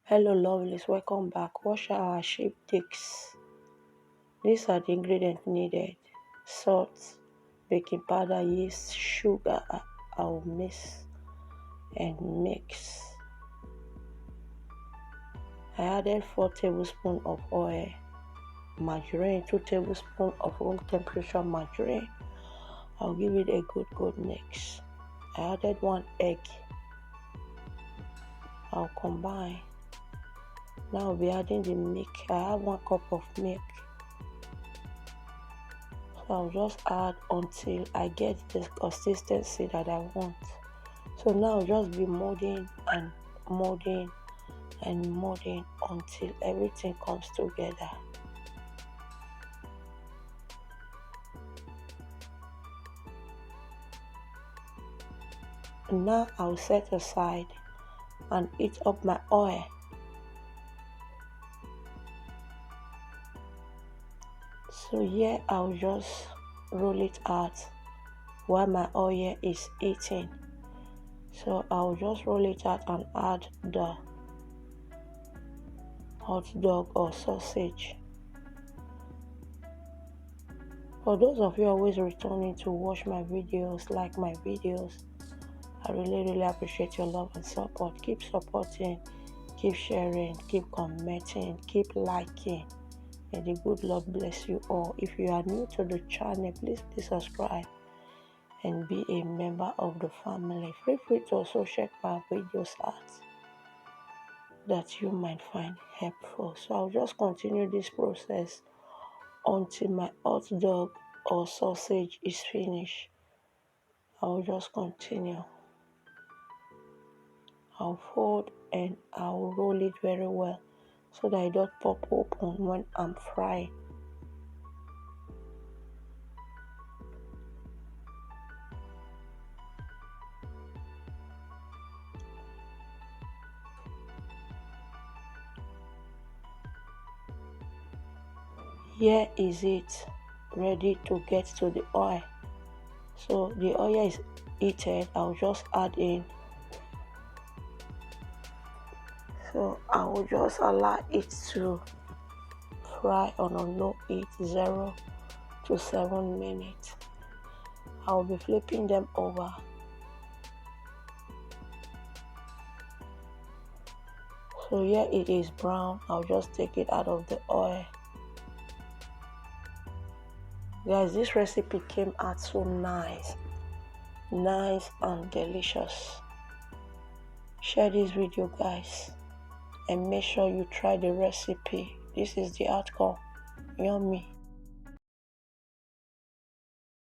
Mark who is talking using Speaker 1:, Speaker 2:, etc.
Speaker 1: Hello lovelies, welcome back. Wash our sheep dicks. These are the ingredients needed: salt, baking powder, yeast, sugar. I'll mix and mix. I added 4 tablespoons of oil, margarine, 2 tablespoons of room temperature margarine. I'll give it a good mix. I added 1 egg. I'll combine. Now I'll be adding the milk. I have 1 cup of milk. So I'll just add until I get the consistency that I want. So now I'll just be molding and molding and molding until everything comes together. Now I'll set aside and heat up my oil. So here I'll just roll it out while my oil is heating. So I'll just roll it out and add the hot dog or sausage. For those of you always returning to watch my videos, like my videos, I really appreciate your love and support. Keep supporting, keep sharing, keep commenting, keep liking. May the good Lord bless you all. If you are new to the channel, please subscribe and be a member of the family. Feel free to also check my videos out that you might find helpful. So I'll just continue this process until my hot dog or sausage is finished. I'll just continue. I'll fold and I'll roll it very well so that it don't pop open when I'm frying. Here is it, ready to get to the oil. So the oil is heated. I'll just add in. So I will just allow it to fry on a low heat, 0 to 7 minutes. I'll be flipping them over. So here it is brown. I'll just take it out of the oil. Guys, this recipe came out so nice and delicious. Share this video, guys, and make sure you try the recipe. This is the outcome. Yummy.